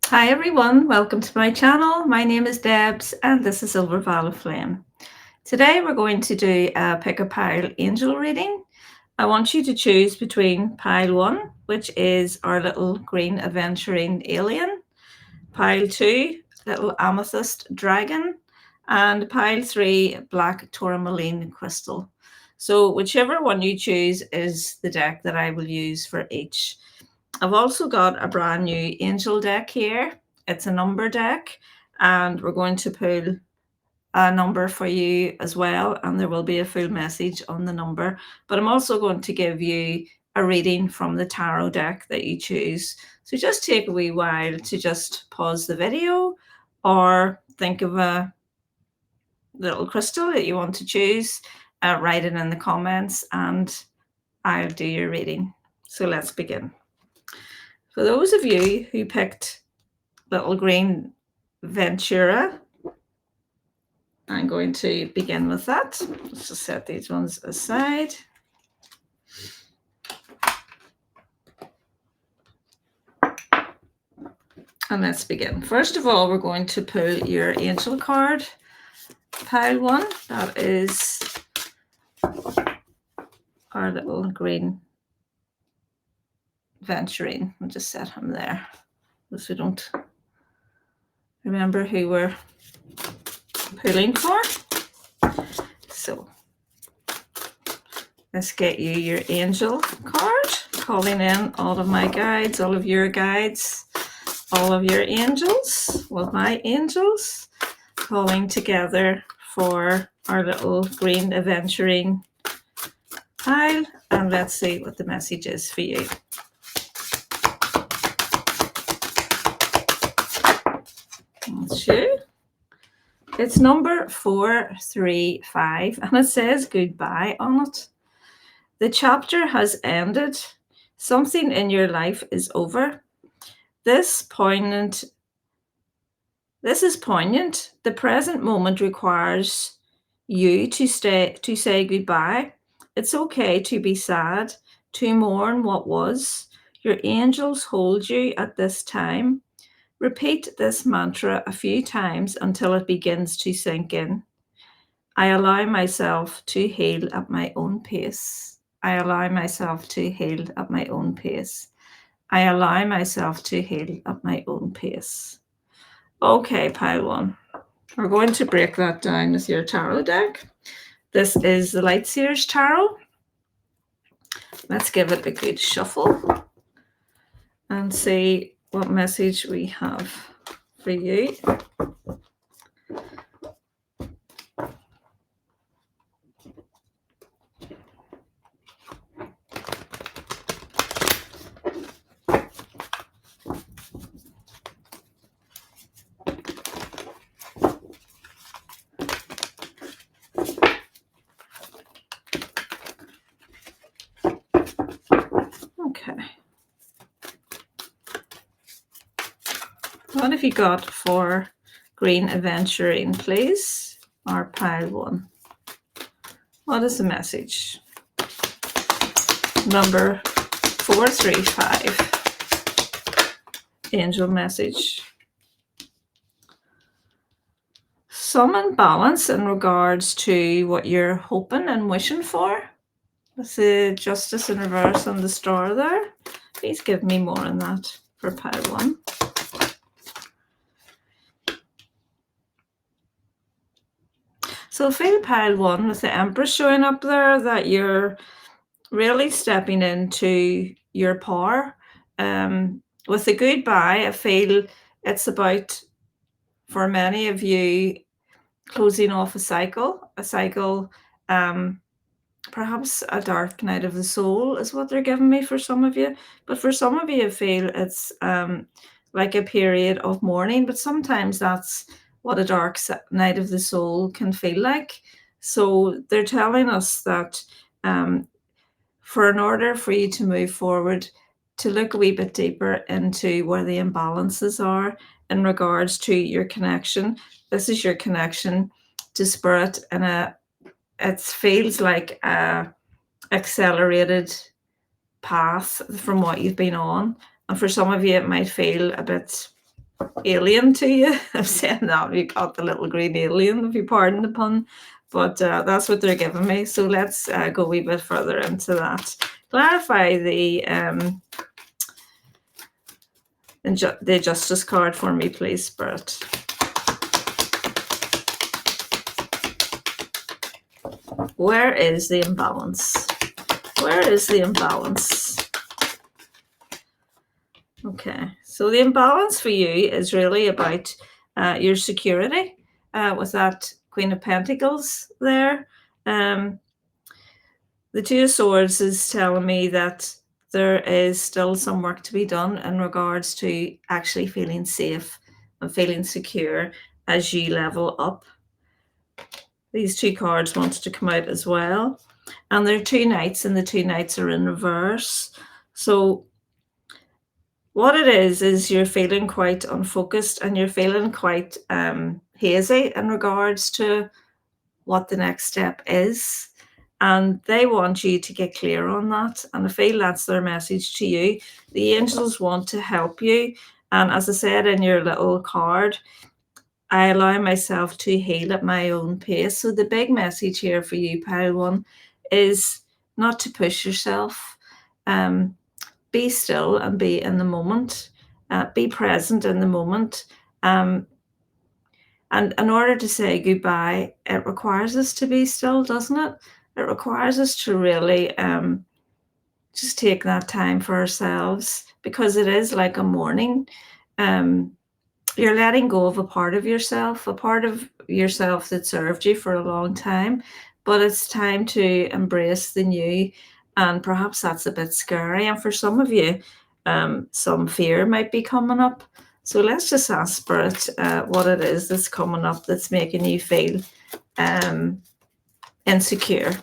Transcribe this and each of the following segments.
Hi everyone, welcome to my channel. My name is Debs and this is Silver Violet Flame. Today we're going to do a pick a pile angel reading. I want you to choose between pile 1, which is our little green aventurine alien, pile 2, little amethyst dragon, and pile 3, black tourmaline crystal. So whichever one you choose is the deck that I will use for each. I've also got a brand new angel deck here. It's a number deck, and we're going to pull a number for you as well, and there will be a full message on the number. But I'm also going to give you a reading from the tarot deck that you choose. So just take a wee while to just pause the video or think of a little crystal that you want to choose. Write it in the comments and I'll do your reading. So let's begin. For those of you who picked little green Ventura, I'm going to begin with that. Let's just set these ones aside. And let's begin. First of all, we're going to pull your angel card, pile 1. That is our little green Venturine. We'll just set him there, because we don't remember who we're pulling for. So let's get you your angel card, calling in all of my guides, all of your guides, all of your angels, all of my angels, calling together for our little green aventurine pile. And let's see what the message is for you. That's you. It's number 435 and it says goodbye on it. The chapter has ended. Something in your life is over. This is poignant. The present moment requires you to say goodbye. It's okay to be sad, to mourn what was. Your angels hold you at this time. Repeat this mantra a few times until it begins to sink in. I allow myself to heal at my own pace. I allow myself to heal at my own pace. I allow myself to heal at my own pace. Okay, pile 1. We're going to break that down with your tarot deck. This is the Lightseers Tarot. Let's give it a good shuffle and see what message we have for you. Okay. What have you got for green aventurine, please? Or pile 1. What is the message? Number 435. Angel message. Some imbalance in regards to what you're hoping and wishing for. With the Justice in reverse and the star there. Please give me more on that for pile 1. So feel pile 1 with the Empress showing up there, that you're really stepping into your power. With the goodbye, I feel it's about, for many of you, closing off a cycle, perhaps a dark night of the soul is what they're giving me for some of you. But for some of you, I feel it's like a period of mourning, but sometimes that's what a dark night of the soul can feel like. So they're telling us that for in order for you to move forward, to look a wee bit deeper into where the imbalances are in regards to your connection. This is your connection to spirit, and it feels like a accelerated path from what you've been on. And for some of you, it might feel a bit alien to you. I'm saying that you got the little green alien, if you pardon the pun, but that's what they're giving me. So let's go a wee bit further into that. Clarify the justice card for me, please, Spirit. Where is the imbalance? Where is the imbalance? Okay, so the imbalance for you is really about your security with that Queen of Pentacles there. The Two of Swords is telling me that there is still some work to be done in regards to actually feeling safe and feeling secure as you level up. These two cards wanted to come out as well. And there are two knights, and the two knights are in reverse. So what it is you're feeling quite unfocused and you're feeling quite hazy in regards to what the next step is. And they want you to get clear on that. And I feel that's their message to you. The angels want to help you. And as I said in your little card, I allow myself to heal at my own pace. So the big message here for you, Pile One, is not to push yourself. Be still and be in the moment. Be present in the moment. And in order to say goodbye, it requires us to be still, doesn't it? It requires us to really just take that time for ourselves, because it is like a mourning. You're letting go of a part of yourself that served you for a long time, but it's time to embrace the new, and perhaps that's a bit scary. And for some of you, some fear might be coming up. So let's just ask Spirit what it is that's coming up that's making you feel insecure.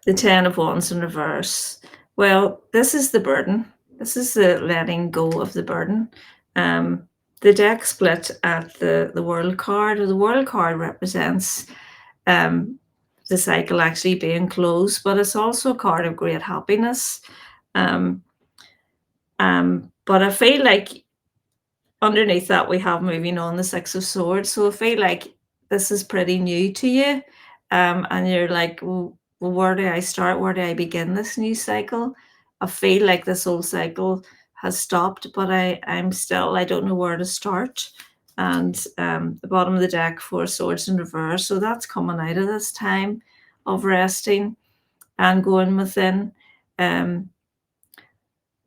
The Ten of Wands in reverse. Well, this is the burden. This is the letting go of the burden. The deck split at the World card. The World card represents the cycle actually being closed, but it's also a card of great happiness. But I feel like underneath that we have moving on the Six of Swords. So I feel like this is pretty new to you. And you're like, well, where do I start? Where do I begin this new cycle? I feel like this old cycle has stopped, but I don't know where to start. And the bottom of the deck, Four Swords in reverse. So that's coming out of this time of resting and going within.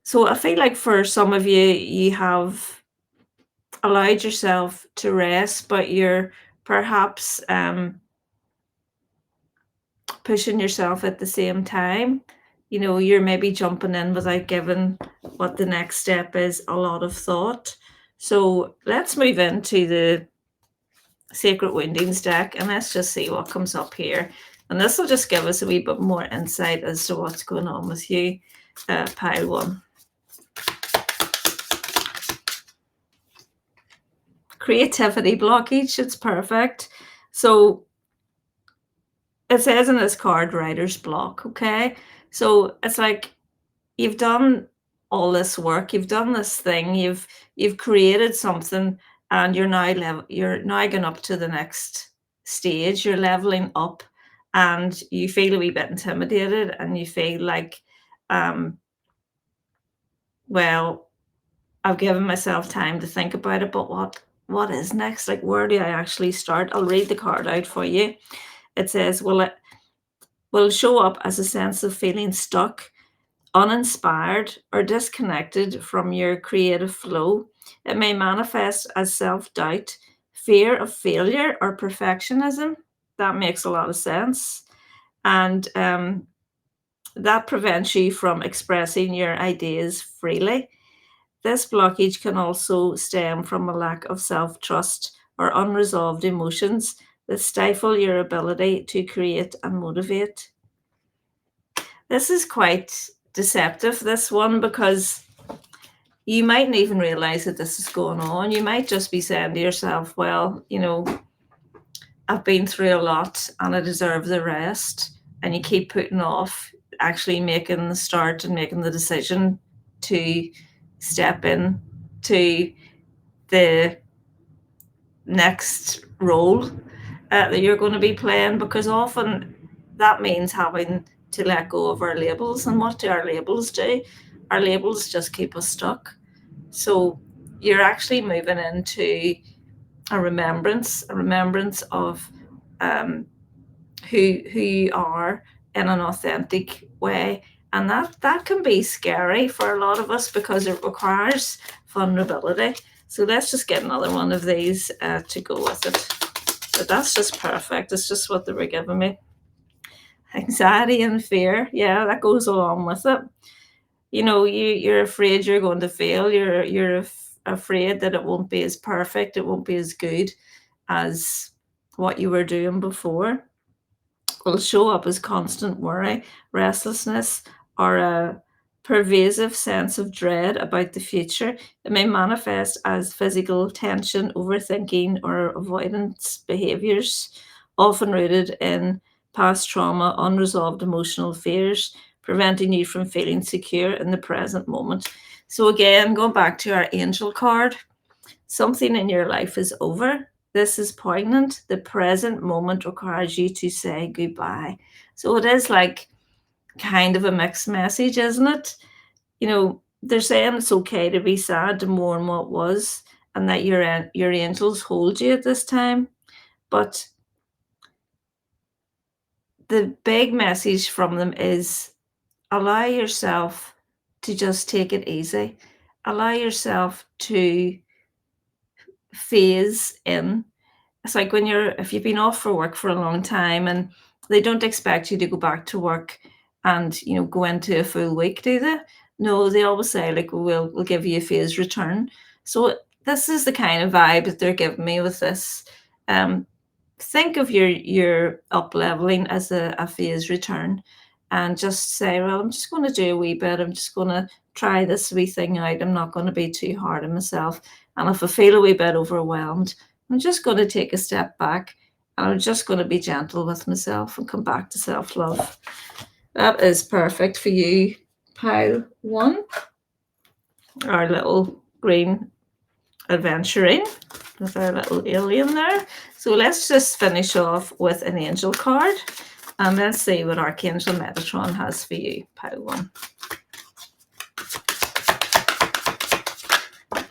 So I feel like for some of you, you have allowed yourself to rest, but you're perhaps pushing yourself at the same time. You know, you're maybe jumping in without giving what the next step is a lot of thought. So let's move into the Sacred Woundings deck, and let's just see what comes up here. And this will just give us a wee bit more insight as to what's going on with you, Pile One. Creativity blockage, it's perfect. So it says in this card, writer's block, okay? So it's like you've done all this work, you've done this thing, you've created something, and you're now going up to the next stage. You're leveling up, and you feel a wee bit intimidated, and you feel like, well, I've given myself time to think about it, but what is next? Like, where do I actually start? I'll read the card out for you. It says, it will show up as a sense of feeling stuck, uninspired, or disconnected from your creative flow. It may manifest as self-doubt, fear of failure, or perfectionism. That makes a lot of sense. And that prevents you from expressing your ideas freely. This blockage can also stem from a lack of self-trust or unresolved emotions that stifle your ability to create and motivate. This is quite deceptive, this one, because you mightn't even realize that this is going on. You might just be saying to yourself, well, you know, I've been through a lot and I deserve the rest. and you keep putting off actually making the start and making the decision to step in to the next role that you're going to be playing, because often that means having to let go of our labels. And what do our labels do? Our labels just keep us stuck. So you're actually moving into a remembrance of um, who you are in an authentic way. And that can be scary for a lot of us because it requires vulnerability. So let's just get another one of these to go with it. But that's just perfect. It's just what they were giving me. Anxiety and fear, yeah, that goes along with it. You're afraid you're going to fail. You're afraid that it won't be as perfect. It won't be as good as what you were doing before. Will show up as constant worry, restlessness, or a pervasive sense of dread about the future. It may manifest as physical tension, overthinking, or avoidance behaviors, often rooted in past trauma, unresolved emotional fears, preventing you from feeling secure in the present moment. So, again, going back to our angel card, something in your life is over. This is poignant. The present moment requires you to say goodbye. So it is like kind of a mixed message, isn't it? They're saying it's okay to be sad, to mourn what was, and that your angels hold you at this time. But the big message from them is allow yourself to just take it easy. Allow yourself to phase in. It's like if you've been off for work for a long time and they don't expect you to go back to work and go into a full week, do they? No, they always say like we'll give you a phased return. So this is the kind of vibe that they're giving me with this. Um, think of your up leveling as a phased return, and just say, well, I'm just going to do a wee bit. I'm just going to try this wee thing out. I'm not going to be too hard on myself. And if I feel a wee bit overwhelmed, I'm just going to take a step back, and I'm just going to be gentle with myself and come back to self-love. That is perfect for you, pile one, our little green adventuring with our little alien there. So let's just finish off with an angel card, and let's see what Archangel Metatron has for you, pile one.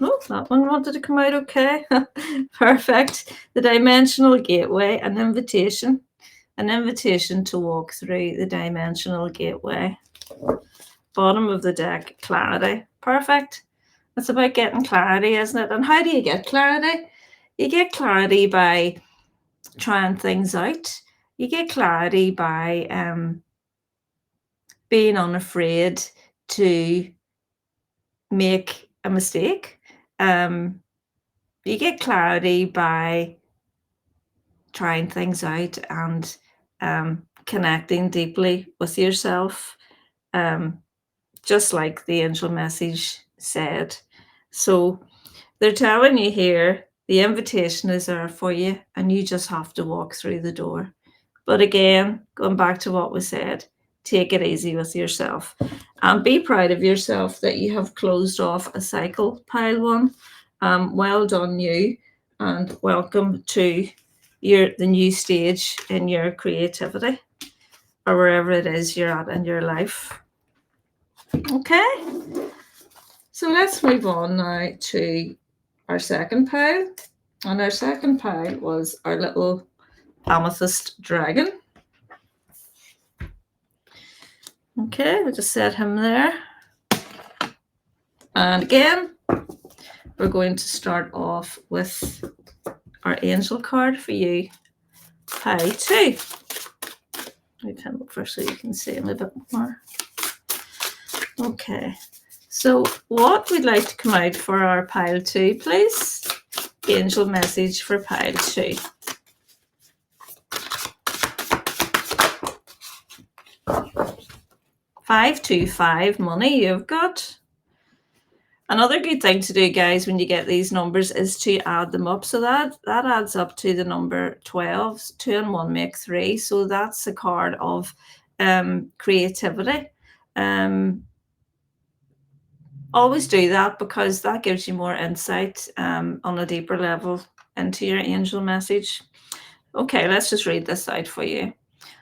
Oh, that one wanted to come out okay. Perfect. The dimensional gateway, an invitation to walk through the dimensional gateway. Bottom of the deck, clarity. Perfect. It's about getting clarity, isn't it? And how do you get clarity? You get clarity by trying things out. You get clarity by being unafraid to make a mistake. You get clarity by trying things out and connecting deeply with yourself, just like the angel message said. So they're telling you here the invitation is there for you, and you just have to walk through the door. But again, going back to what we said, take it easy with yourself and be proud of yourself that you have closed off a cycle, pile one. Well done, you, and welcome to the new stage in your creativity, or wherever it is you're at in your life. Okay, so let's move on now to our second pile. And our second pile was our little amethyst dragon. Okay, we just set him there. And again, we're going to start off with our angel card for you, pile two. Move him over so you can see him a bit more. Okay, so what we'd like to come out for our pile two, please? Angel message for pile two. $525 money you've got. Another good thing to do, guys, when you get these numbers is to add them up. So that adds up to the number 12. 2 and 1 make 3. So that's a card of creativity. Um, Always do that because that gives you more insight on a deeper level into your angel message. Okay, let's just read this out for you.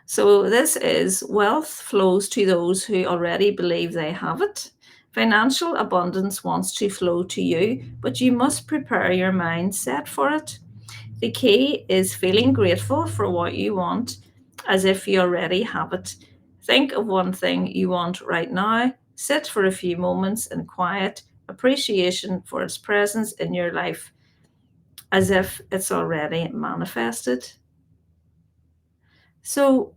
So, this is wealth flows to those who already believe they have it. Financial abundance wants to flow to you, but you must prepare your mindset for it. The key is feeling grateful for what you want as if you already have it. Think of one thing you want right now. Sit for a few moments in quiet appreciation for its presence in your life as if it's already manifested. So,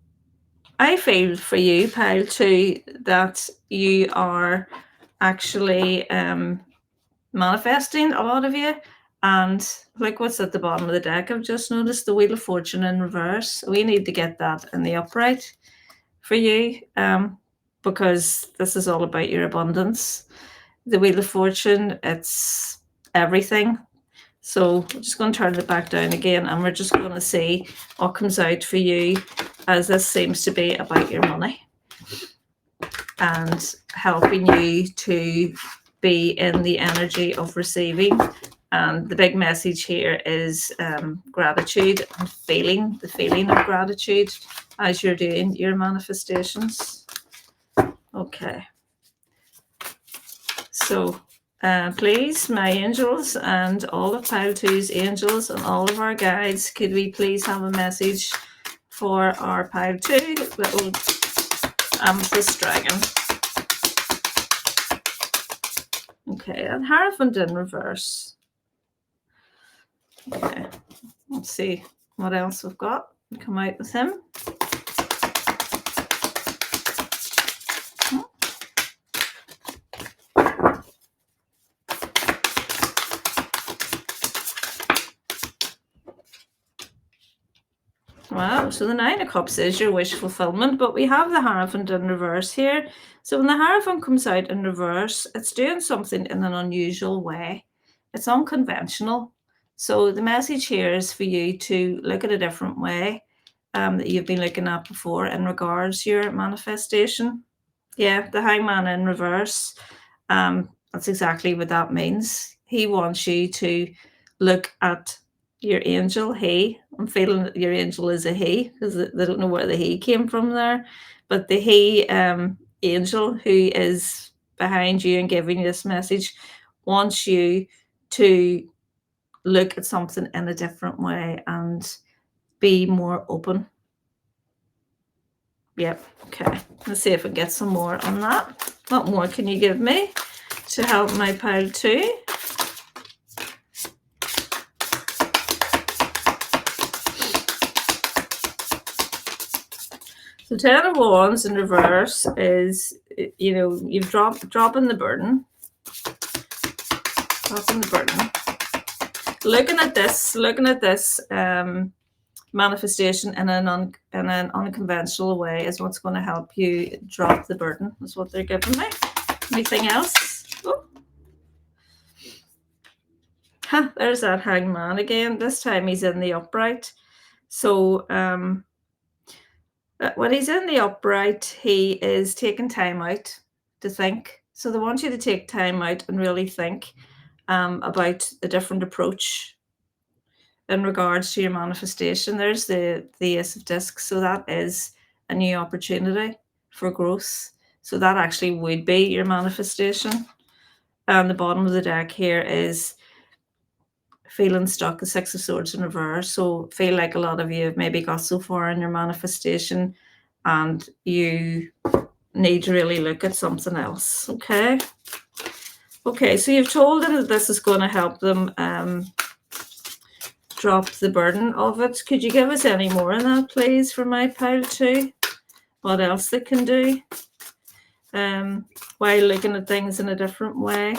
I feel for you, pile two, that you are actually manifesting a lot of you. And like what's at the bottom of the deck, I've just noticed the Wheel of Fortune in reverse. We need to get that in the upright for you because this is all about your abundance. The Wheel of Fortune, it's everything. So we're just going to turn it back down again and we're just going to see what comes out for you, as this seems to be about your money and helping you to be in the energy of receiving. And the big message here is gratitude and feeling the feeling of gratitude as you're doing your manifestations. Okay. So please, my angels and all of Pile Two's angels and all of our guides, could we please have a message for our Pile Two little amethyst dragon? Okay, and Hierophant in reverse. Okay, let's see what else we've got. Come out with him. Wow, so the Nine of Cups is your wish fulfillment, but we have the Hierophant in reverse here. So when the Hierophant comes out in reverse, it's doing something in an unusual way. It's unconventional. So the message here is for you to look at a different way that you've been looking at before in regards to your manifestation. Yeah, the Hangman in reverse. That's exactly what that means. He wants you to look at your angel. I'm feeling that your angel is a he because they don't know where the he came from there. But the he angel who is behind you and giving you this message wants you to look at something in a different way and be more open. Yep. Okay. Let's see if I get some more on that. What more can you give me to help my pile two? So Ten of Wands in reverse is, you've dropping the burden. Dropping the burden. Looking at this manifestation in an unconventional way is what's going to help you drop the burden. Is what they're giving me. Anything else? Oh. There's that Hangman again. This time he's in the upright. So when he's in the upright, he is taking time out to think. So they want you to take time out and really think about a different approach in regards to your manifestation. There's the Ace of Discs. So that is a new opportunity for growth. So that actually would be your manifestation. And the bottom of the deck here is feeling stuck, the Six of Swords in reverse. So feel like a lot of you have maybe got so far in your manifestation and you need to really look at something else. Okay. Okay, so you've told them that this is going to help them drop the burden of it. Could you give us any more on that, please, for my pile two? What else they can do while looking at things in a different way?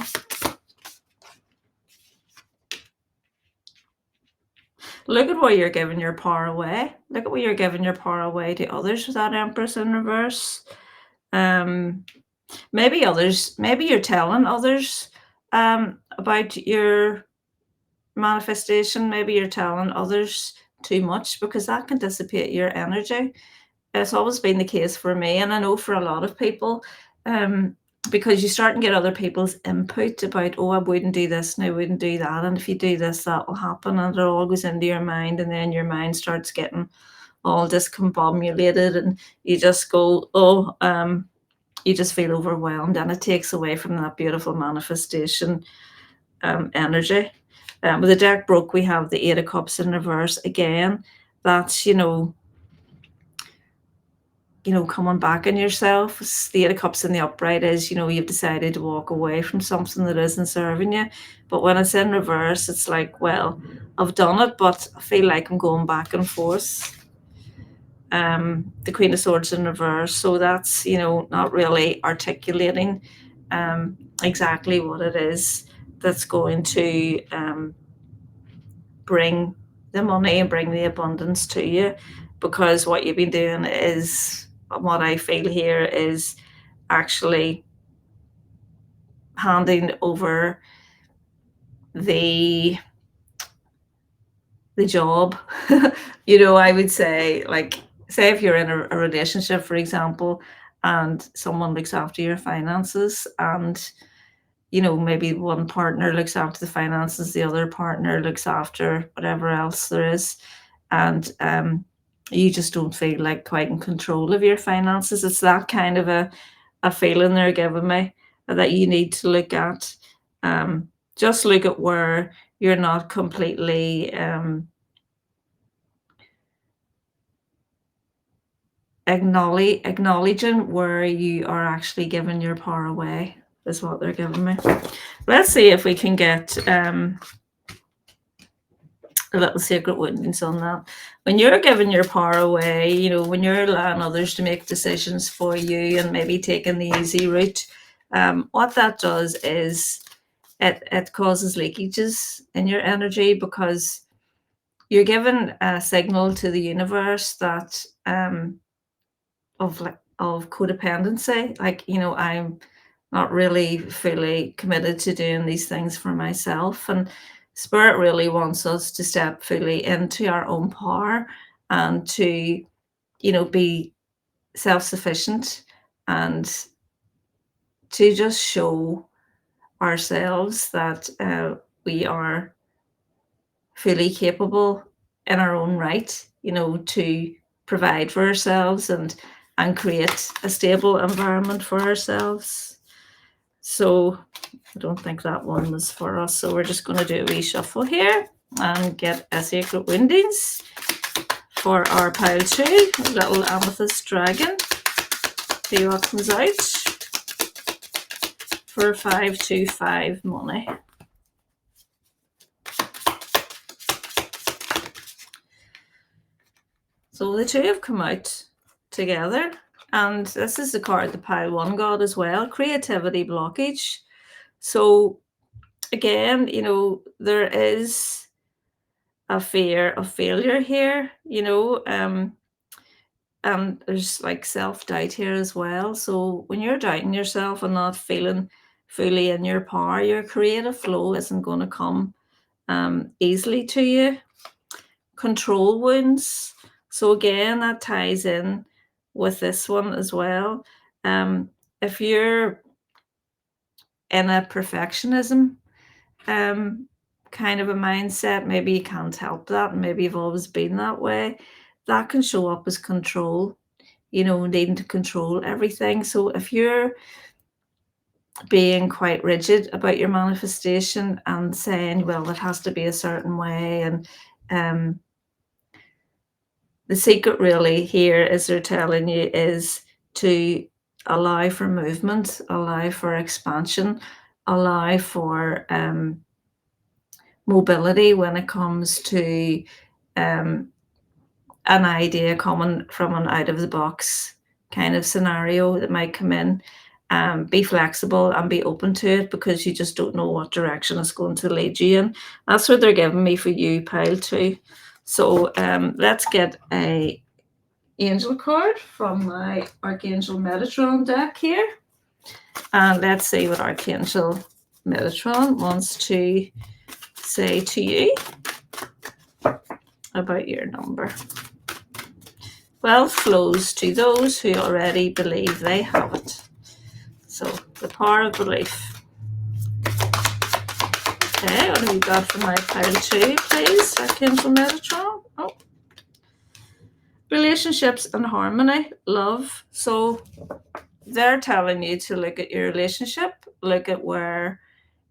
Look at what you're giving your power away. Look at what you're giving your power away to others with that Empress in reverse. Maybe you're telling others about your manifestation. Maybe you're telling others too much because that can dissipate your energy. it's always been the case for me, and I know for a lot of people, because you start and get other people's input about, oh, I wouldn't do this and I wouldn't do that, and if you do this, that will happen, and it all goes into your mind, and then your mind starts getting all discombobulated, and you just go, oh, you just feel overwhelmed, and it takes away from that beautiful manifestation energy. With the deck broke, we have the Eight of Cups in reverse again. That's, coming back in yourself. The Eight of Cups in the upright is, you've decided to walk away from something that isn't serving you. But when it's in reverse, it's like, well, I've done it, but I feel like I'm going back and forth. The Queen of Swords in reverse. So that's, not really articulating exactly what it is that's going to bring the money and bring the abundance to you, because what you've been doing is, what I feel here, is actually handing over the job. I would say, like, say if you're in a relationship, for example, and someone looks after your finances, and maybe one partner looks after the finances, the other partner looks after whatever else there is, and you just don't feel like quite in control of your finances. It's that kind of a feeling they're giving me, that you need to look at. Just look at where you're not completely acknowledging where you are actually giving your power away, is what they're giving me. Let's see if we can get a little secret woundings on that. When you're giving your power away, when you're allowing others to make decisions for you and maybe taking the easy route, what that does is it causes leakages in your energy, because you're giving a signal to the universe that of codependency, like, I'm not really fully committed to doing these things for myself, and spirit really wants us to step fully into our own power, and to be self-sufficient, and to just show ourselves that we are fully capable in our own right, to provide for ourselves, and create a stable environment for ourselves. So I don't think that one was for us. So we're just going to do a wee shuffle here and get a secret woundings for our pile 2, little amethyst dragon. See what comes out for 525 money. So the two have come out together, and this is the card the pile 1 got as well, creativity blockage. So again, there is a fear of failure here, and there's like self-doubt here as well. So when you're doubting yourself and not feeling fully in your power, your creative flow isn't going to come easily to you. Control wounds. So again, that ties in with this one as well. If you're in a perfectionism kind of a mindset, maybe you can't help that, and maybe you've always been that way, that can show up as control, needing to control everything. So if you're being quite rigid about your manifestation and saying, well, it has to be a certain way, and the secret really here, is they're telling you, is to allow for movement, allow for expansion, allow for mobility when it comes to an idea coming from an out of the box kind of scenario that might come in. Be flexible and be open to it, because you just don't know what direction it's going to lead you in. That's what they're giving me for you, pile 2. So let's get a angel card from my Archangel Metatron deck here, and let's see what Archangel Metatron wants to say to you about your number. wealth flows to those who already believe they have it. So the power of belief. Okay, what have you got for my pile 2, please? That came from Metatron. Oh. Relationships and harmony, love. So they're telling you to look at your relationship, look at where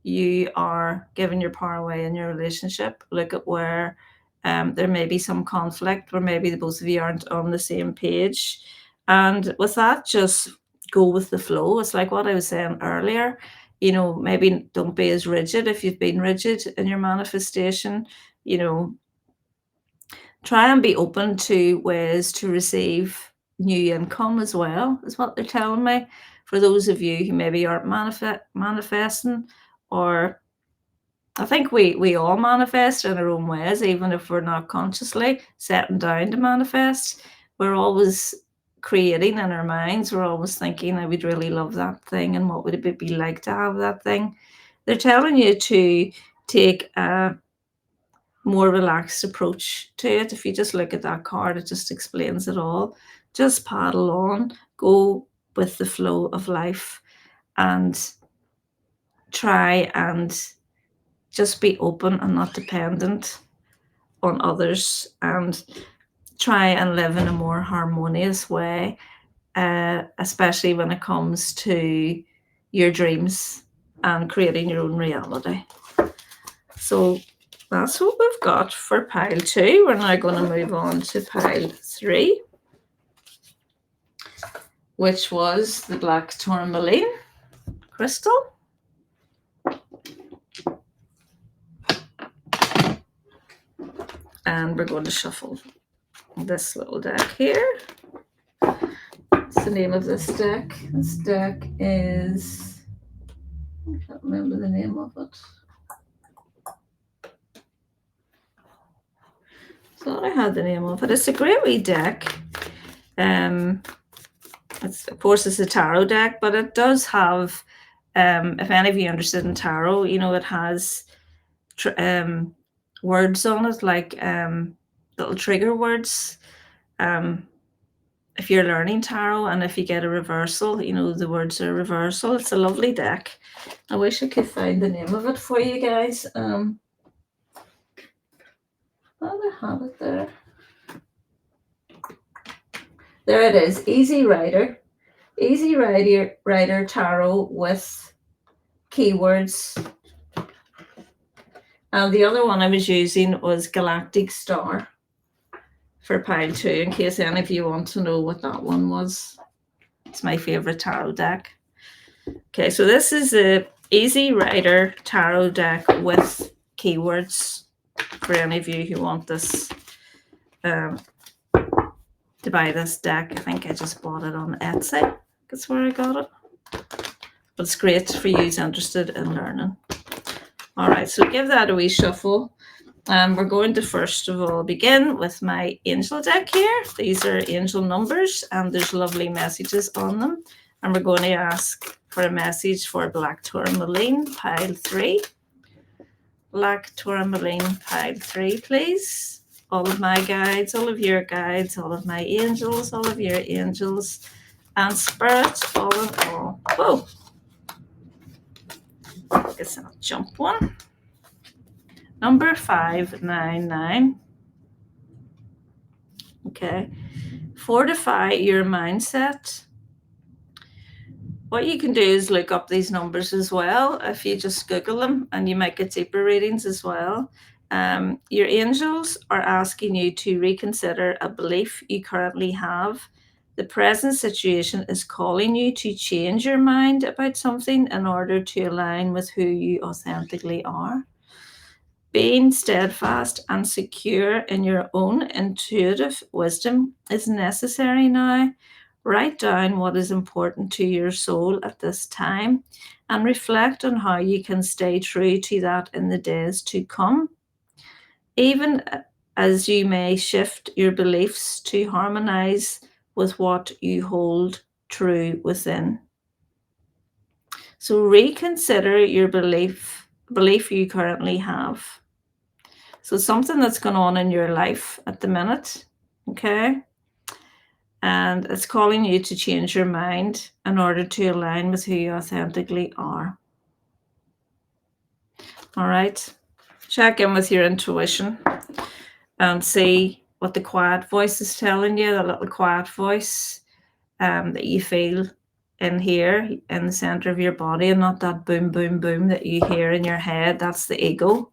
you are giving your power away in your relationship, look at where there may be some conflict, where maybe the both of you aren't on the same page. And with that, just go with the flow. It's like what I was saying earlier. You know, maybe don't be as rigid if you've been rigid in your manifestation. You know, try and be open to ways to receive new income as well, is what they're telling me. For those of you who maybe aren't manifesting, or I think we all manifest in our own ways, even if we're not consciously setting down to manifest. We're always creating in our minds. We're always thinking, I would really love that thing, and what would it be like to have that thing? They're telling you to take a more relaxed approach to it. If you just look at that card, it just explains it all. Just paddle on, go with the flow of life, and try and just be open and not dependent on others, and try and live in a more harmonious way, especially when it comes to your dreams and creating your own reality. So that's what we've got for pile 2. We're now going to move on to pile 3, which was the black tourmaline crystal. And we're going to shuffle this little deck here. What's the name of this deck? This deck is, I can't remember the name of it. Thought I had the name of it. It's a great wee deck. It's, of course, it's a tarot deck, but it does have, if any of you are interested in tarot, you know, it has words on it, like little trigger words. If you're learning tarot and if you get a reversal, you know, the words are reversal. It's a lovely deck. I wish I could find the name of it for you guys. I have it there. There it is. Easy Rider Tarot with keywords. And the other one I was using was Galactic Star for pile 2, in case any of you want to know what that one was. It's my favorite tarot deck. Okay, so this is a Easy Rider Tarot deck with keywords for any of you who want this, to buy this deck. I think I just bought it on Etsy. That's where I got it. But it's great for you who's interested in learning. All right, so give that a wee shuffle. We're going to first of all begin with my angel deck here. These are angel numbers and there's lovely messages on them. And we're going to ask for a message for black tourmaline, pile 3. Black tourmaline, pile 3, please. All of my guides, all of your guides, all of my angels, all of your angels, and spirits, all in all. Whoa! I guess I'll jump one. Number 599. Okay. Fortify your mindset. What you can do is look up these numbers as well. If you just Google them, and you might get deeper readings as well. Your angels are asking you to reconsider a belief you currently have. The present situation is calling you to change your mind about something in order to align with who you authentically are. Being steadfast and secure in your own intuitive wisdom is necessary now. Write down what is important to your soul at this time and reflect on how you can stay true to that in the days to come. Even as you may shift your beliefs to harmonize with what you hold true within. So reconsider your belief you currently have. So something that's going on in your life at the minute, okay? and it's calling you to change your mind in order to align with who you authentically are. All right. Check in with your intuition and see what the quiet voice is telling you, the little quiet voice that you feel in here in the center of your body, and not that boom, boom, boom that you hear in your head. That's the ego.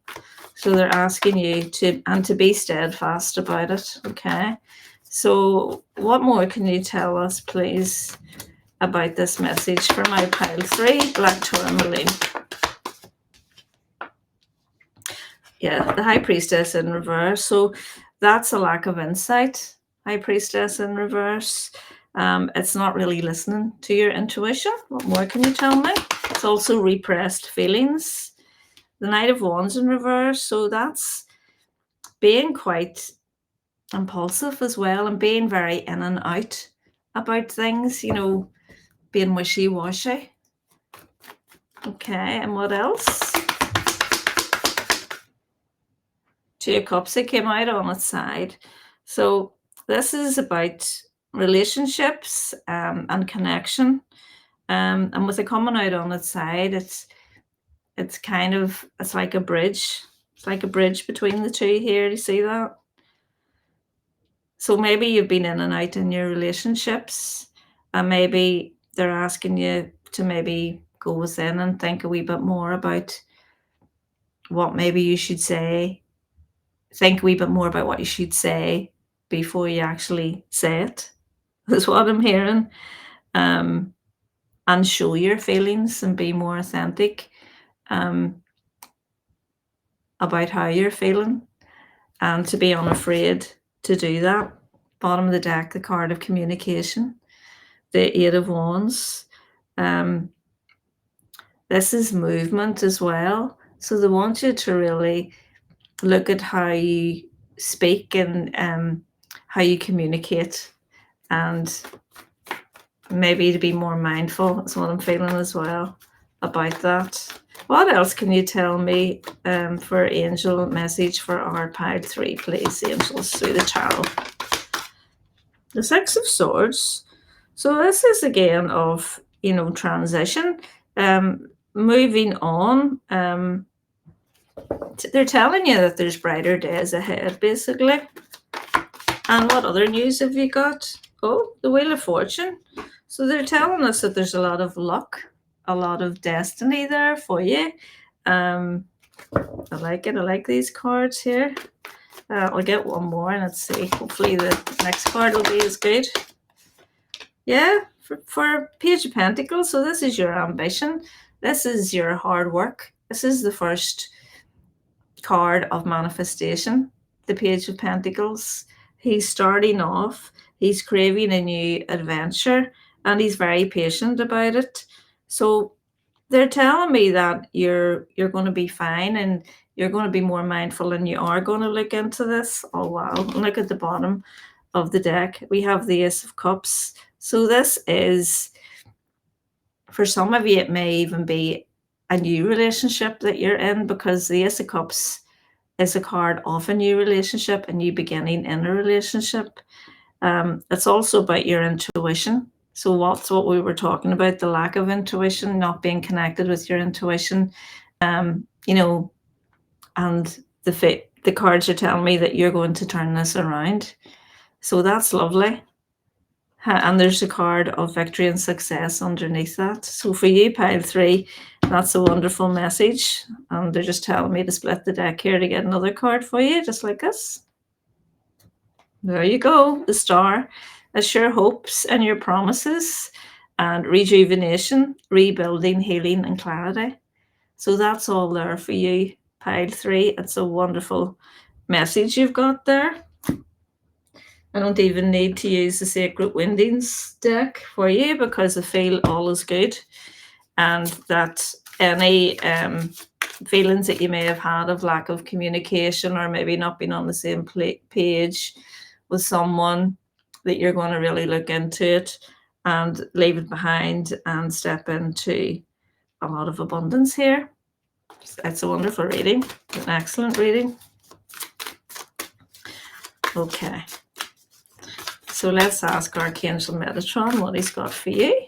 So they're asking you to be steadfast about it. Okay. So what more can you tell us, please, about this message for my pile 3, Black Tourmaline? Yeah, the High Priestess in reverse. So that's a lack of insight. High Priestess in reverse. It's not really listening to your intuition. What more can you tell me? It's also repressed feelings. The Knight of Wands in reverse. So that's being quite impulsive as well, and being very in and out about things, being wishy-washy. Okay, and what else? Two of Cups, it came out on its side. So this is about relationships and connection. And with it coming out on its side, it's like a bridge. It's like a bridge between the two here. Do you see that? So maybe you've been in and out in your relationships, and maybe they're asking you to maybe go within and think a wee bit more about what maybe you should say. Think a wee bit more about what you should say before you actually say it, is what I'm hearing. And show your feelings and be more authentic about how you're feeling, and to be unafraid to do that. Bottom of the deck, the card of communication, the Eight of Wands. This is movement as well. So they want you to really look at how you speak and how you communicate, and maybe to be more mindful. That's what I'm feeling as well about that. What else can you tell me for angel message for our pile 3, please, angels, through the tarot? The Six of Swords. So this is again of, transition, moving on. They're telling you that there's brighter days ahead, basically. And what other news have you got? Oh, the Wheel of Fortune. So they're telling us that there's a lot of luck, a lot of destiny there for you. I like it. I like these cards here. I'll get one more and let's see. Hopefully the next card will be as good. Yeah, for Page of Pentacles. So this is your ambition. This is your hard work. This is the first card of manifestation, the Page of Pentacles. He's starting off, he's craving a new adventure, and he's very patient about it. So they're telling me that you're going to be fine, and you're going to be more mindful, and you are going to look into this. Oh wow, look at the bottom of the deck. We have the Ace of Cups. So this is, for some of you, it may even be a new relationship that you're in, because the Ace of Cups is a card of a new relationship, a new beginning in a relationship. It's also about your intuition. So what's what we were talking about, the lack of intuition, not being connected with your intuition, and the cards are telling me that you're going to turn this around. So that's lovely. And there's a card of victory and success underneath that. So for you, pile 3, that's a wonderful message. And they're just telling me to split the deck here to get another card for you, just like this. There you go, the Star. Assure hopes and your promises, and rejuvenation, rebuilding, healing, and clarity. So that's all there for you, pile 3. It's a wonderful message you've got there. I don't even need to use the Sacred Windings deck for you, because I feel all is good, and that any feelings that you may have had of lack of communication, or maybe not being on the same page with someone, that you're going to really look into it and leave it behind and step into a lot of abundance here. It's a wonderful reading, an excellent reading. Okay. So let's ask Archangel Metatron what he's got for you.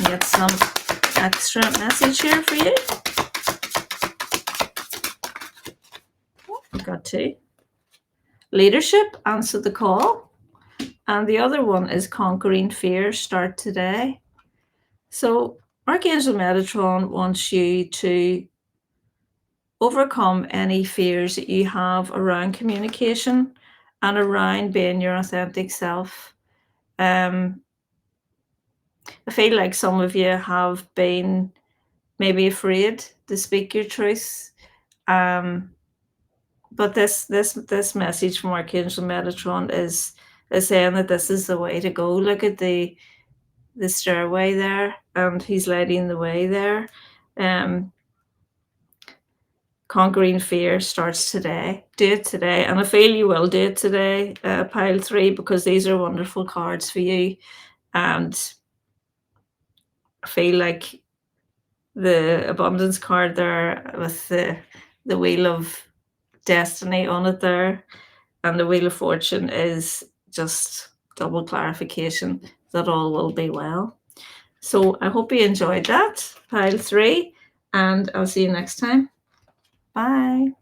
Get some extra message here for you. I've got 2. Leadership, answer the call. And the other one is conquering fear, start today. So Archangel Metatron wants you to overcome any fears that you have around communication and around being your authentic self. I feel like some of you have been maybe afraid to speak your truth. But this message from Archangel Metatron is saying that this is the way to go. Look at the stairway there, and he's lighting the way there. Conquering fear starts today. Do it today, and I feel you will do it today, pile 3, because these are wonderful cards for you. And I feel like the abundance card there with the wheel of destiny on it there, and the wheel of fortune is just double clarification that all will be well. So I hope you enjoyed that, pile 3, and I'll see you next time. Bye.